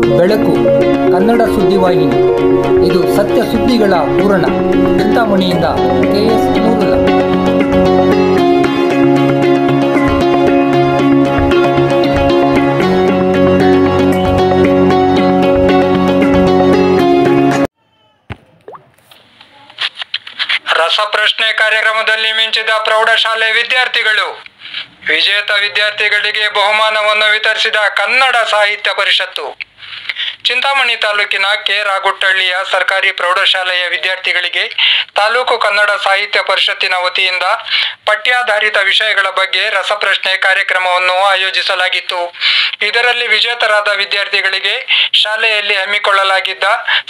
ಬೆಳಕು ಕನ್ನಡ ಸುದ್ದಿವಾಹಿನಿ. ಇದು ಸತ್ಯ ಸುದ್ದಿಗಳ ಪೂರಣ. ಚಿಂತಾಮಣಿಯಿಂದ KS ನೂರುಲ್ಲ. ರಸಪ್ರಶ್ನೆ ಕಾರ್ಯಕ್ರಮದಲ್ಲಿ ಮಿಂಚಿದ ಪ್ರೌಢಶಾಲೆ ವಿದ್ಯಾರ್ಥಿಗಳು. ವಿಜೇತ ವಿದ್ಯಾರ್ಥಿಗಳಿಗೆ ಬಹುಮಾನವನ್ನು ವಿತರಿಸಿದ ಕನ್ನಡ ಸಾಹಿತ್ಯ ಪರಿಷತ್ತು. ಚಿಂತಾಮಣಿ ತಾಲೂಕಿನ ಕೆ ರಾಗುಟ್ಟಹಳ್ಳಿಯ ಸರ್ಕಾರಿ ಪ್ರೌಢಶಾಲೆಯ ವಿದ್ಯಾರ್ಥಿಗಳಿಗೆ ತಾಲೂಕು ಕನ್ನಡ ಸಾಹಿತ್ಯ ಪರಿಷತ್ತಿನ ವತಿಯಿಂದ ಪಠ್ಯಾಧಾರಿತ ವಿಷಯಗಳ ಬಗ್ಗೆ ರಸಪ್ರಶ್ನೆ ಕಾರ್ಯಕ್ರಮವನ್ನು ಆಯೋಜಿಸಲಾಗಿತ್ತು. ಇದರಲ್ಲಿ ವಿಜೇತರಾದ ವಿದ್ಯಾರ್ಥಿಗಳಿಗೆ ಶಾಲೆಯಲ್ಲಿ ಹಮ್ಮಿಕೊಳ್ಳಲಾಗಿದ್ದ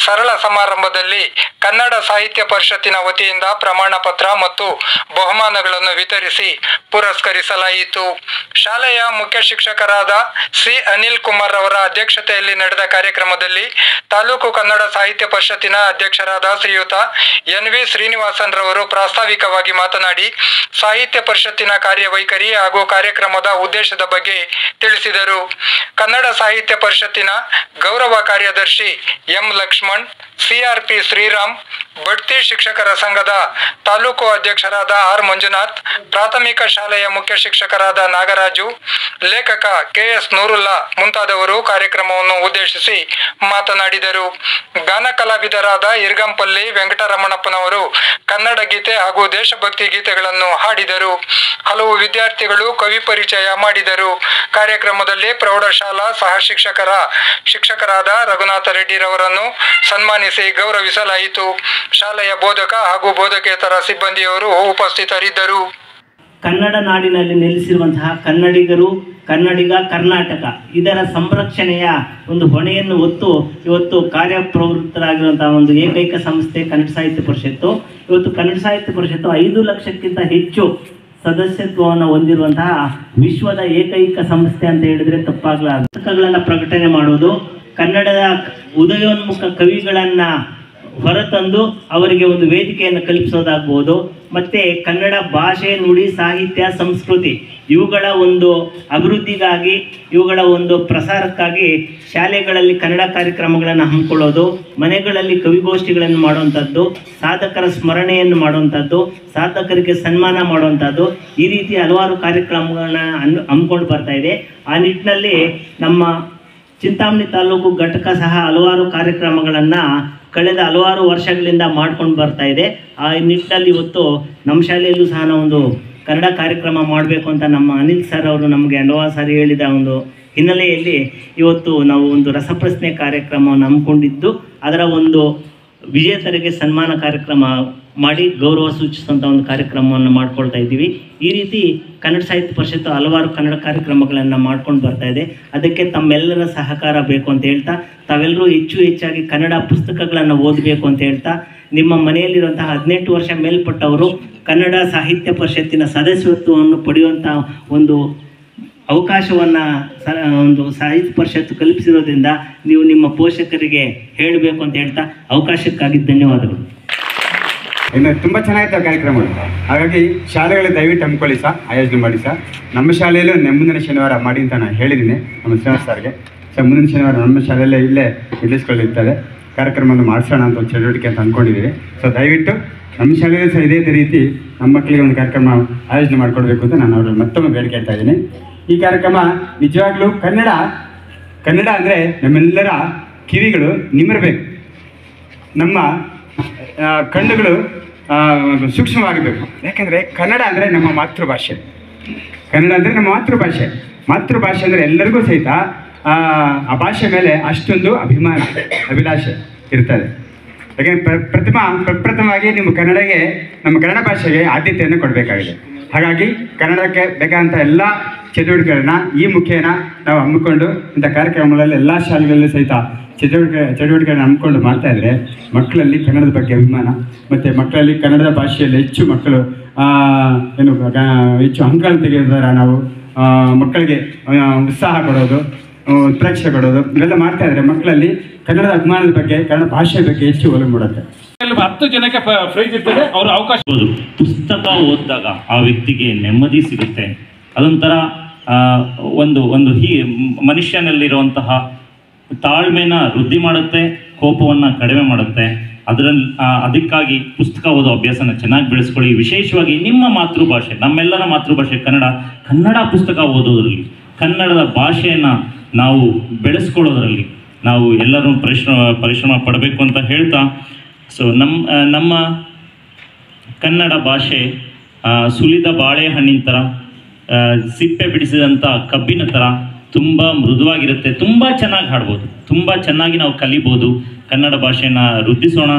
ಸರಳ ಸಮಾರಂಭದಲ್ಲಿ ಕನ್ನಡ ಸಾಹಿತ್ಯ ಪರಿಷತ್ತಿನ ವತಿಯಿಂದ ಪ್ರಮಾಣ ಪತ್ರ ಮತ್ತು ಬಹುಮಾನಗಳನ್ನು ವಿತರಿಸಿ ಪುರಸ್ಕರಿಸಲಾಯಿತು. ಶಾಲೆಯ ಮುಖ್ಯ ಶಿಕ್ಷಕರಾದ ಸಿ ಅನಿಲ್ ಕುಮಾರ್ ಅವರ ಅಧ್ಯಕ್ಷತೆಯಲ್ಲಿ ನಡೆದ ಕಾರ್ಯಕ್ರಮದಲ್ಲಿ ತಾಲೂಕು ಕನ್ನಡ ಸಾಹಿತ್ಯ ಪರಿಷತ್ತಿನ ಅಧ್ಯಕ್ಷರಾದ ಶ್ರೀಯುತ NV ಶ್ರೀನಿವಾಸನ್ ರವರು ಪ್ರಾಸ್ತಾವಿಕವಾಗಿ ಮಾತನಾಡಿ ಸಾಹಿತ್ಯ ಪರಿಷತ್ತಿನ ಕಾರ್ಯವೈಖರಿ ಹಾಗೂ ಕಾರ್ಯಕ್ರಮದ ಉದ್ದೇಶದ ಬಗ್ಗೆ ತಿಳಿಸಿದರು. ಕನ್ನಡ ಸಾಹಿತ್ಯ ಪರಿಷತ್ತಿನ ಗೌರವ ಕಾರ್ಯದರ್ಶಿ M ಲಕ್ಷ್ಮಣ್, CRP ಶ್ರೀರಾಮ್, ಬಡ್ತಿ ಶಿಕ್ಷಕರ ಸಂಘದ ತಾಲೂಕು ಅಧ್ಯಕ್ಷರಾದ R ಮಂಜುನಾಥ್, ಪ್ರಾಥಮಿಕ ಶಾಲೆಯ ಮುಖ್ಯ ಶಿಕ್ಷಕರಾದ ನಾಗರಾಜು, ಲೇಖಕ KS ನೂರುಲ್ಲಾ ಮುಂತಾದವರು ಕಾರ್ಯಕ್ರಮವನ್ನು ಉದ್ದೇಶಿಸಿ ಮಾತನಾಡಿದರು. ಗಾನ ಕಲಾವಿದರಾದ ಇರ್ಗಂಪಲ್ಲಿ ವೆಂಕಟರಮಣಪ್ಪನವರು ಕನ್ನಡ ಗೀತೆ ಹಾಗೂ ದೇಶಭಕ್ತಿ ಗೀತೆಗಳನ್ನು ಹಾಡಿದರು. ಹಲವು ವಿದ್ಯಾರ್ಥಿಗಳು ಕವಿ ಪರಿಚಯ ಮಾಡಿದರು. ಕಾರ್ಯಕ್ರಮದಲ್ಲಿ ಪ್ರೌಢಶಾಲಾ ಸಹ ಶಿಕ್ಷಕರಾದ ರಘುನಾಥ ರೆಡ್ಡಿರವರನ್ನು ಸನ್ಮಾನಿಸಿ ಗೌರವಿಸಲಾಯಿತು. ಶಾಲೆಯ ಬೋಧಕ ಹಾಗೂ ಬೋಧಕೇತರ ಸಿಬ್ಬಂದಿಯವರು ಉಪಸ್ಥಿತರಿದ್ದರು. ಕನ್ನಡ ನಾಡಿನಲ್ಲಿ ನೆಲೆಸಿರುವಂತಹ ಕನ್ನಡಿಗರು, ಕನ್ನಡಿಗ, ಕರ್ನಾಟಕ ಇದರ ಸಂರಕ್ಷಣೆಯ ಒಂದು ಹೊಣೆಯನ್ನು ಹೊತ್ತು ಇವತ್ತು ಕಾರ್ಯಪ್ರವೃತ್ತರಾಗಿರುವಂತಹ ಒಂದು ಏಕೈಕ ಸಂಸ್ಥೆ ಕನ್ನಡ ಸಾಹಿತ್ಯ ಪರಿಷತ್ತು. ಇವತ್ತು ಕನ್ನಡ ಸಾಹಿತ್ಯ ಪರಿಷತ್ತು 5 ಲಕ್ಷಕ್ಕಿಂತ ಹೆಚ್ಚು ಸದಸ್ಯತ್ವವನ್ನು ಹೊಂದಿರುವಂತಹ ವಿಶ್ವದ ಏಕೈಕ ಸಂಸ್ಥೆ ಅಂತ ಹೇಳಿದ್ರೆ ತಪ್ಪಾಗಲಾರದು. ಪುಸ್ತಕಗಳನ್ನು ಪ್ರಕಟಣೆ ಮಾಡೋದು, ಕನ್ನಡದ ಉದಯೋನ್ಮುಖ ಕವಿಗಳನ್ನು ಹೊರತಂದು ಅವರಿಗೆ ಒಂದು ವೇದಿಕೆಯನ್ನು ಕಲ್ಪಿಸೋದಾಗ್ಬೋದು, ಮತ್ತು ಕನ್ನಡ ಭಾಷೆ, ನುಡಿ, ಸಾಹಿತ್ಯ, ಸಂಸ್ಕೃತಿ ಇವುಗಳ ಒಂದು ಅಭಿವೃದ್ಧಿಗಾಗಿ, ಇವುಗಳ ಒಂದು ಪ್ರಸಾರಕ್ಕಾಗಿ ಶಾಲೆಗಳಲ್ಲಿ ಕನ್ನಡ ಕಾರ್ಯಕ್ರಮಗಳನ್ನು ಹಮ್ಮಿಕೊಳ್ಳೋದು, ಮನೆಗಳಲ್ಲಿ ಕವಿಗೋಷ್ಠಿಗಳನ್ನು ಮಾಡುವಂಥದ್ದು, ಸಾಧಕರ ಸ್ಮರಣೆಯನ್ನು ಮಾಡುವಂಥದ್ದು, ಸಾಧಕರಿಗೆ ಸನ್ಮಾನ ಮಾಡುವಂಥದ್ದು, ಈ ರೀತಿ ಹಲವಾರು ಕಾರ್ಯಕ್ರಮಗಳನ್ನ ಹಮ್ಮಿಕೊಂಡು ಬರ್ತಾ ಇದೆ. ಆ ನಿಟ್ಟಿನಲ್ಲಿ ನಮ್ಮ ಚಿಂತಾಮಣಿ ತಾಲೂಕು ಘಟಕ ಸಹ ಹಲವಾರು ಕಾರ್ಯಕ್ರಮಗಳನ್ನು ಕಳೆದ ಹಲವಾರು ವರ್ಷಗಳಿಂದ ಮಾಡ್ಕೊಂಡು ಬರ್ತಾ ಇದೆ. ಆ ನಿಟ್ಟಿನಲ್ಲಿ ಇವತ್ತು ನಮ್ಮ ಶಾಲೆಯಲ್ಲೂ ಸಹ ನಾವೊಂದು ಕನ್ನಡ ಕಾರ್ಯಕ್ರಮ ಮಾಡಬೇಕು ಅಂತ ನಮ್ಮ ಅನಿಲ್ ಸರ್ ಅವರು ನಮಗೆ ಹಲವಾರು ಸಾರಿ ಹೇಳಿದ ಒಂದು ಹಿನ್ನೆಲೆಯಲ್ಲಿ ಇವತ್ತು ನಾವು ಒಂದು ರಸಪ್ರಶ್ನೆ ಕಾರ್ಯಕ್ರಮವನ್ನು ಹಮ್ಮಿಕೊಂಡಿದ್ದು, ಅದರ ಒಂದು ವಿಜೇತರಿಗೆ ಸನ್ಮಾನ ಕಾರ್ಯಕ್ರಮ ಮಾಡಿ ಗೌರವ ಸೂಚಿಸುವಂಥ ಒಂದು ಕಾರ್ಯಕ್ರಮವನ್ನು ಮಾಡ್ಕೊಳ್ತಾ ಇದ್ದೀವಿ. ಈ ರೀತಿ ಕನ್ನಡ ಸಾಹಿತ್ಯ ಪರಿಷತ್ತು ಹಲವಾರು ಕನ್ನಡ ಕಾರ್ಯಕ್ರಮಗಳನ್ನು ಮಾಡ್ಕೊಂಡು ಬರ್ತಾ ಇದೆ. ಅದಕ್ಕೆ ತಮ್ಮೆಲ್ಲರ ಸಹಕಾರ ಬೇಕು ಅಂತ ಹೇಳ್ತಾ, ತಾವೆಲ್ಲರೂ ಹೆಚ್ಚಾಗಿ ಕನ್ನಡ ಪುಸ್ತಕಗಳನ್ನು ಓದಬೇಕು ಅಂತ ಹೇಳ್ತಾ, ನಿಮ್ಮ ಮನೆಯಲ್ಲಿರುವಂತಹ 18 ವರ್ಷ ಮೇಲ್ಪಟ್ಟವರು ಕನ್ನಡ ಸಾಹಿತ್ಯ ಪರಿಷತ್ತಿನ ಸದಸ್ಯತ್ವವನ್ನು ಪಡೆಯುವಂಥ ಒಂದು ಅವಕಾಶವನ್ನು ಒಂದು ಸಾಹಿತ್ಯ ಪರಿಷತ್ತು ಕಲ್ಪಿಸಿರೋದ್ರಿಂದ ನೀವು ನಿಮ್ಮ ಪೋಷಕರಿಗೆ ಹೇಳಬೇಕು ಅಂತ ಹೇಳ್ತಾ ಅವಕಾಶಕ್ಕಾಗಿ ಧನ್ಯವಾದಗಳು. ಇನ್ನು ತುಂಬ ಚೆನ್ನಾಗಿತ್ತು ಕಾರ್ಯಕ್ರಮಗಳು. ಹಾಗಾಗಿ ಶಾಲೆಗಳಲ್ಲಿ ದಯವಿಟ್ಟು ಹಮ್ಮಿಕೊಳ್ಳಿ ಸಹ, ಆಯೋಜನೆ ಮಾಡಿ ಸಹ. ನಮ್ಮ ಶಾಲೆಯಲ್ಲೂ ಮುಂದಿನ ಶನಿವಾರ ಮಾಡಿ ಅಂತ ನಾನು ಹೇಳಿದ್ದೀನಿ ನಮ್ಮ ಶ್ರೀನಿವಾಸ್ ಸರ್ಗೆ. ಸೊ ಮುಂದಿನ ಶನಿವಾರ ನಮ್ಮ ಶಾಲೆಯಲ್ಲೇ ಇಲ್ಲೇ ನಿಲ್ಲಿಸ್ಕೊಳ್ಳಿರ್ತದೆ ಕಾರ್ಯಕ್ರಮವನ್ನು ಮಾಡಿಸೋಣ ಅಂತ ಒಂದು ಚಟುವಟಿಕೆ ಅಂತ ಅಂದ್ಕೊಂಡಿದ್ದೀವಿ. ಸೊ ದಯವಿಟ್ಟು ನಮ್ಮ ಶಾಲೆಯಲ್ಲೂ ಸಹ ಇದೇ ರೀತಿ ನಮ್ಮ ಮಕ್ಕಳಿಗೆ ಒಂದು ಕಾರ್ಯಕ್ರಮ ಆಯೋಜನೆ ಮಾಡಿಕೊಡ್ಬೇಕು ಅಂತ ನಾನು ಅವ್ರಲ್ಲಿ ಮತ್ತೊಮ್ಮೆ ಬೇಡಿಕೆ ಇಡ್ತಾ ಇದ್ದೀನಿ. ಈ ಕಾರ್ಯಕ್ರಮ ನಿಜವಾಗ್ಲೂ ಕನ್ನಡ ಅಂದರೆ ನಮ್ಮೆಲ್ಲರ ಕಿವಿಗಳು ನಿಮಿರಬೇಕು, ನಮ್ಮ ಕಣ್ಣುಗಳು ಸೂಕ್ಷ್ಮವಾಗಿರಬೇಕು. ಯಾಕೆಂದರೆ ಕನ್ನಡ ಅಂದರೆ ನಮ್ಮ ಮಾತೃಭಾಷೆ. ಕನ್ನಡ ಅಂದರೆ ನಮ್ಮ ಮಾತೃಭಾಷೆ ಅಂದರೆ ಎಲ್ಲರಿಗೂ ಸಹಿತ ಆ ಭಾಷೆ ಮೇಲೆ ಅಷ್ಟೊಂದು ಅಭಿಲಾಷೆ ಇರ್ತದೆ. ಯಾಕೆಂದರೆ ಪ್ರಪ್ರಥಮವಾಗಿ ನಮ್ಮ ಕನ್ನಡ ಭಾಷೆಗೆ ಆದ್ಯತೆಯನ್ನು ಕೊಡಬೇಕಾಗಿದೆ. ಹಾಗಾಗಿ ಕನ್ನಡಕ್ಕೆ ಬೇಕಾದಂಥ ಎಲ್ಲ ಚಟುವಟಿಕೆಗಳನ್ನ ಈ ಮುಖೇನ ನಾವು ಹಮ್ಮಿಕೊಂಡು ಇಂಥ ಕಾರ್ಯಕ್ರಮಗಳಲ್ಲಿ ಎಲ್ಲ ಶಾಲೆಗಳಲ್ಲೂ ಸಹಿತ ಚಟುವಟಿಕೆಗಳನ್ನ ಹಮ್ಮಿಕೊಂಡು ಮಾಡ್ತಾಯಿದ್ರೆ ಮಕ್ಕಳಲ್ಲಿ ಕನ್ನಡದ ಬಗ್ಗೆ ಅಭಿಮಾನ, ಮತ್ತು ಮಕ್ಕಳಲ್ಲಿ ಕನ್ನಡದ ಭಾಷೆಯಲ್ಲಿ ಹೆಚ್ಚು ಮಕ್ಕಳು ಹೆಚ್ಚು ಅಂಕಗಳನ್ನು ತೆಗೆಯೋದಾರ ನಾವು ಮಕ್ಕಳಿಗೆ ಉತ್ಸಾಹ ಕೊಡೋದು, ಉತ್ಪ್ರೇಕ್ಷೆ ಕೊಡೋದು ಇವೆಲ್ಲ ಮಾಡ್ತಾಯಿದ್ರೆ ಮಕ್ಕಳಲ್ಲಿ ಕನ್ನಡದ ಅಭಿಮಾನದ ಬಗ್ಗೆ, ಕನ್ನಡ ಭಾಷೆ ಬಗ್ಗೆ ಹೆಚ್ಚು ಒಲವು ಮೂಡುತ್ತೆ. 10 ಜನಕ್ಕೆ ಪ್ರೈಸ್ ಇರ್ತದೆ, ಅವರು ಅವಕಾಶ. ಪುಸ್ತಕ ಓದಿದಾಗ ಆ ವ್ಯಕ್ತಿಗೆ ನೆಮ್ಮದಿ ಸಿಗುತ್ತೆ. ಅದೊಂಥರ ಒಂದು ಮನುಷ್ಯನಲ್ಲಿರುವಂತಹ ತಾಳ್ಮೆನ ವೃದ್ಧಿ ಮಾಡುತ್ತೆ, ಕೋಪವನ್ನು ಕಡಿಮೆ ಮಾಡುತ್ತೆ. ಅದಕ್ಕಾಗಿ ಪುಸ್ತಕ ಓದೋ ಅಭ್ಯಾಸನ ಚೆನ್ನಾಗಿ ಬೆಳೆಸ್ಕೊಳ್ಳಿ. ವಿಶೇಷವಾಗಿ ನಿಮ್ಮ ಮಾತೃಭಾಷೆ, ನಮ್ಮೆಲ್ಲರ ಮಾತೃಭಾಷೆ ಕನ್ನಡ ಪುಸ್ತಕ ಓದೋದ್ರಲ್ಲಿ, ಕನ್ನಡದ ಭಾಷೆಯನ್ನು ನಾವು ಬೆಳೆಸ್ಕೊಳ್ಳೋದ್ರಲ್ಲಿ ನಾವು ಎಲ್ಲರೂ ಪರಿಶ್ರಮ ಪಡಬೇಕು ಅಂತ ಹೇಳ್ತಾ, ಸೊ ನಮ್ಮ ಕನ್ನಡ ಭಾಷೆ ಸುಲಿದ ಬಾಳೆಹಣ್ಣಿನ ಥರ, ಸಿಪ್ಪೆ ಬಿಡಿಸಿದಂಥ ಕಬ್ಬಿನ ಥರ ತುಂಬ ಮೃದುವಾಗಿರುತ್ತೆ. ತುಂಬ ಚೆನ್ನಾಗಿ ಹಾಡ್ಬೋದು, ತುಂಬ ಚೆನ್ನಾಗಿ ನಾವು ಕಲಿಬೋದು. ಕನ್ನಡ ಭಾಷೆನ ವೃದ್ಧಿಸೋಣ,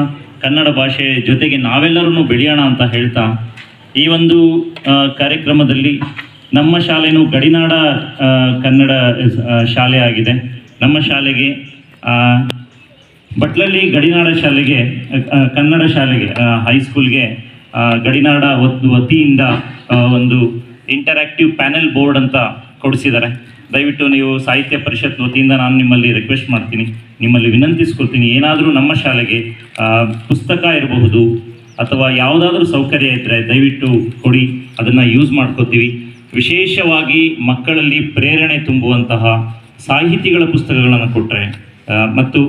ಕನ್ನಡ ಭಾಷೆ ಜೊತೆಗೆ ನಾವೆಲ್ಲರೂ ಬೆಳೆಯೋಣ ಅಂತ ಹೇಳ್ತಾ, ಈ ಒಂದು ಕಾರ್ಯಕ್ರಮದಲ್ಲಿ ನಮ್ಮ ಶಾಲೆಯೂ ಗಡಿನಾಡ ಕನ್ನಡ ಶಾಲೆ ಆಗಿದೆ. ನಮ್ಮ ಶಾಲೆಗೆ ಬಟ್ಲಲ್ಲಿ ಗಡಿನಾಡ ಶಾಲೆಗೆ, ಕನ್ನಡ ಶಾಲೆಗೆ, ಹೈಸ್ಕೂಲ್ಗೆ ಗಡಿನಾಡ ವತಿಯಿಂದ ಒಂದು ಇಂಟರಾಕ್ಟಿವ್ ಪ್ಯಾನೆಲ್ ಬೋರ್ಡ್ ಅಂತ ಕೊಡಿಸಿದ್ದಾರೆ. ದಯವಿಟ್ಟು ನೀವು ಸಾಹಿತ್ಯ ಪರಿಷತ್ ವತಿಯಿಂದ ನಾನು ನಿಮ್ಮಲ್ಲಿ ರಿಕ್ವೆಸ್ಟ್ ಮಾಡ್ತೀನಿ, ನಿಮ್ಮಲ್ಲಿ ವಿನಂತಿಸ್ಕೊಳ್ತೀನಿ, ಏನಾದರೂ ನಮ್ಮ ಶಾಲೆಗೆ ಪುಸ್ತಕ ಇರಬಹುದು ಅಥವಾ ಯಾವುದಾದ್ರೂ ಸೌಕರ್ಯ ಇದ್ದರೆ ದಯವಿಟ್ಟು ಕೊಡಿ, ಅದನ್ನು ಯೂಸ್ ಮಾಡ್ಕೋತೀವಿ. ವಿಶೇಷವಾಗಿ ಮಕ್ಕಳಲ್ಲಿ ಪ್ರೇರಣೆ ತುಂಬುವಂತಹ ಸಾಹಿತಿಗಳ ಪುಸ್ತಕಗಳನ್ನು ಕೊಟ್ಟರೆ ಮತ್ತು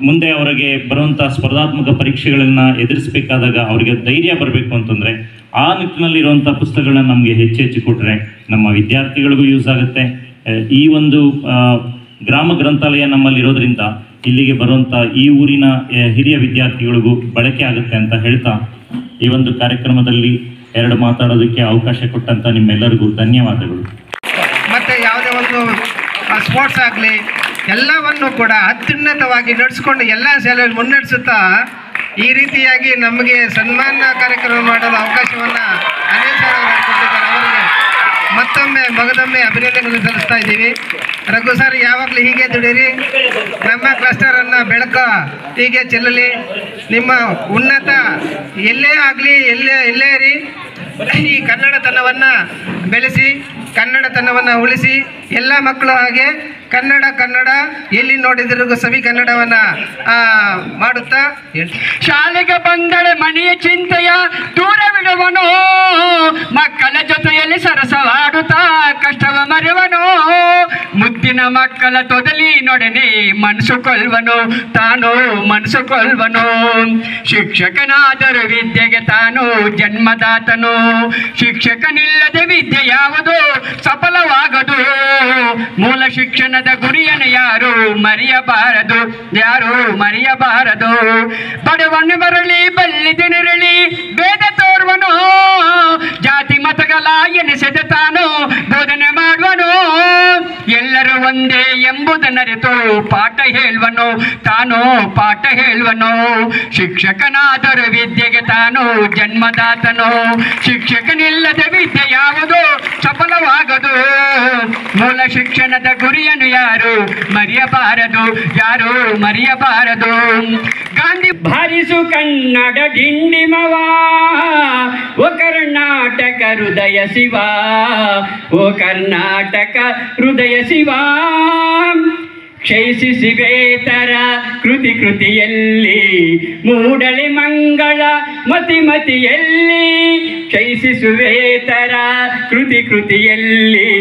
ಮುಂದೆ ಅವರಿಗೆ ಬರುವಂಥ ಸ್ಪರ್ಧಾತ್ಮಕ ಪರೀಕ್ಷೆಗಳನ್ನು ಎದುರಿಸಬೇಕಾದಾಗ ಅವರಿಗೆ ಧೈರ್ಯ ಬರಬೇಕು ಅಂತಂದರೆ ಆ ನಿಟ್ಟಿನಲ್ಲಿರುವಂಥ ಪುಸ್ತಕಗಳನ್ನ ನಮಗೆ ಹೆಚ್ಚು ಕೊಟ್ಟರೆ ನಮ್ಮ ವಿದ್ಯಾರ್ಥಿಗಳಿಗೂ ಯೂಸ್ ಆಗುತ್ತೆ. ಈ ಒಂದು ಗ್ರಾಮ ಗ್ರಂಥಾಲಯ ನಮ್ಮಲ್ಲಿರೋದ್ರಿಂದ ಇಲ್ಲಿಗೆ ಬರುವಂಥ ಈ ಊರಿನ ಹಿರಿಯ ವಿದ್ಯಾರ್ಥಿಗಳಿಗೂ ಬಳಕೆ ಆಗುತ್ತೆ ಅಂತ ಹೇಳ್ತಾ, ಈ ಒಂದು ಕಾರ್ಯಕ್ರಮದಲ್ಲಿ ಎರಡು ಮಾತಾಡೋದಕ್ಕೆ ಅವಕಾಶ ಕೊಟ್ಟಂಥ ನಿಮ್ಮೆಲ್ಲರಿಗೂ ಧನ್ಯವಾದಗಳು. ಮತ್ತು ಯಾವುದೇ ಒಂದು ಸ್ಪೋರ್ಟ್ಸ್ ಆಗಲಿ ಎಲ್ಲವನ್ನು ಕೂಡ ಅತ್ಯುನ್ನತವಾಗಿ ನಡೆಸ್ಕೊಂಡು ಎಲ್ಲ ಶಾಲೆಯಲ್ಲಿ ಮುನ್ನಡೆಸುತ್ತಾ ಈ ರೀತಿಯಾಗಿ ನಮಗೆ ಸನ್ಮಾನ ಕಾರ್ಯಕ್ರಮ ಮಾಡಲು ಅವಕಾಶವನ್ನು ಅನಿಲ್ ಸರ್ ಅವರು ಕೊಟ್ಟಿದ್ದಾರೆ. ಅವರಿಗೆ ಮತ್ತೊಮ್ಮೆ ಮಗದೊಮ್ಮೆ ಅಭಿನಂದನೆಗಳನ್ನು ಸಲ್ಲಿಸ್ತಾ ಇದ್ದೀವಿ. ರಘು ಸರ್ ಯಾವಾಗಲೂ ಹೀಗೆ ದುಡೀರಿ, ನಮ್ಮ ಕ್ಲಸ್ಟರನ್ನು ಬೆಳಕು ಹೀಗೆ ಚೆಲ್ಲಲಿ, ನಿಮ್ಮ ಉನ್ನತ ಎಲ್ಲೇ ಆಗಲಿ ಎಲ್ಲೇ ಇರಿ, ಈ ಕನ್ನಡತನವನ್ನು ಬೆಳೆಸಿ, ಕನ್ನಡತನವನ್ನು ಉಳಿಸಿ, ಎಲ್ಲ ಮಕ್ಕಳು ಹಾಗೆ ಕನ್ನಡ ಎಲ್ಲಿ ನೋಡಿದ್ರಿಗೂ ಸವಿ ಕನ್ನಡವನ್ನು ಮಾಡುತ್ತಾ ಶಾಲೆಗೆ ಬಂದರೆ ಮನೆಯ ಚಿಂತೆಯ ದೂರವಿಡುವನು, ಮಕ್ಕಳ ಜೊತೆಯಲ್ಲಿ ಸರಸವಾಡುತ್ತಾ ಕಷ್ಟವ ಮರೆವನು, ಮುದ್ದಿನ ಮಕ್ಕಳ ತೊದಲಿ ನೊಡನೆ ಮನಸ್ಸು ಕೊಲ್ವನು, ತಾನು ಮನಸ್ಸು ಕೊಲ್ವನು. ಶಿಕ್ಷಕನಾದರೂ ವಿದ್ಯೆಗೆ ತಾನು ಜನ್ಮದಾತನು, ಶಿಕ್ಷಕನಿಲ್ಲದೆ ವಿದ್ಯೆ ಯಾವುದು ಸಫಲವಾಗದು. ಮೂಲ ಶಿಕ್ಷಣದ ಗುರಿಯನ್ನು ಯಾರು ಮರೆಯಬಾರದು. ಬಡವನು ಬರಲಿ ಬಲ್ಲಿದೆನಿರಲಿ ಭೇದ ತೋರುವನು, ಜಾತಿ ಮತಗಳ ಎನಿಸದೆ ತಾನು ಬೋಧನೆ ಮಾಡುವನು. ಎಲ್ಲರೂ ಒಂದೇ ಎಂಬುದನ್ನರಿತು ಪಾಠ ಹೇಳುವನು, ತಾನು ಪಾಠ ಹೇಳುವನು. ಶಿಕ್ಷಕನಾದರೂ ವಿದ್ಯೆಗೆ ತಾನು ಜನ್ಮದಾತನು, ಶಿಕ್ಷಕನಿಲ್ಲದೆ ವಿದ್ಯೆ ಯಾವುದು ಸಫಲವಾಗದು. ಮೂಲ ಶಿಕ್ಷಣದ ಗುರಿಯನ್ನು ಯಾರು ಮರೆಯಬಾರದು. ಗಾಂಧಿ ಬಾರಿಸು ಕನ್ನಡ ಡಿಂಡಿಮವ, ಓ ಕರ್ನಾಟಕ ಹೃದಯ ಶಿವ, ಓ ಕರ್ನಾಟಕ ಹೃದಯ ಶಿವ. ಕ್ಷಯಿಸಿಬೇತರ ಕೃತಿಯಲ್ಲಿ ಮೂಡಳೆ ಮಂಗಳ ಮತಿಯಲ್ಲಿ, ಕ್ಷಯಿಸುವೇತರ ಕೃತಿಯಲ್ಲಿ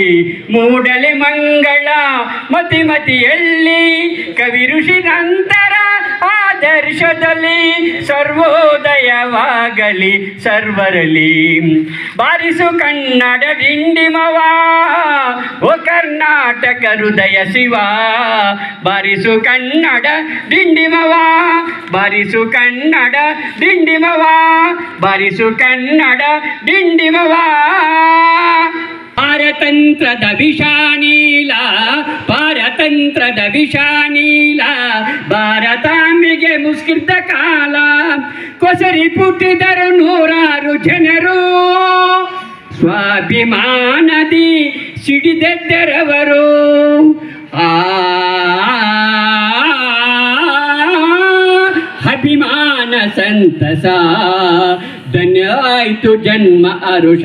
ಮೂಡಳೆ ಮಂಗಳ ಮತಿಯಲ್ಲಿ. ಕವಿ ಋಷಿ ನಂತರ ಆದರ್ಶದಲ್ಲಿ ಸರ್ವೋದಯವಾಗಲಿ ಸರ್ವರಲಿ. ಬಾರಿಸು ಕನ್ನಡ ಡಿಂಡಿಮವ, ಓ ಕರ್ನಾಟಕ ಹೃದಯ ಶಿವ, ಬಾರಿಸು ಕನ್ನಡ ಡಿಂಡಿಮವ, ಬಾರಿಸು ಕನ್ನಡ ಡಿಂಡಿಮವ, ಬಾರಿಸು ಕನ್ನಡ ಡಿಂಡಿಮವ. ಪಾರತಂತ್ರದ ವಿಷಾನೀಲ ಭಾರತಾಂಬೆಗೆ ಮುಸ್ಕಿದ್ದ ಕಾಲ, ಕೊಸರಿ ಪುಟ್ಟಿದರು ನೂರಾರು ಜನರು, ಸ್ವಾಭಿಮಾನದಿ ಸಿಡಿದೆದ್ದರವರು. ಅಭಿಮಾನ ಸಂತಸ ಧನ್ಯ ಆಯ್ತು ಜನ್ಮ ಅರುಷ.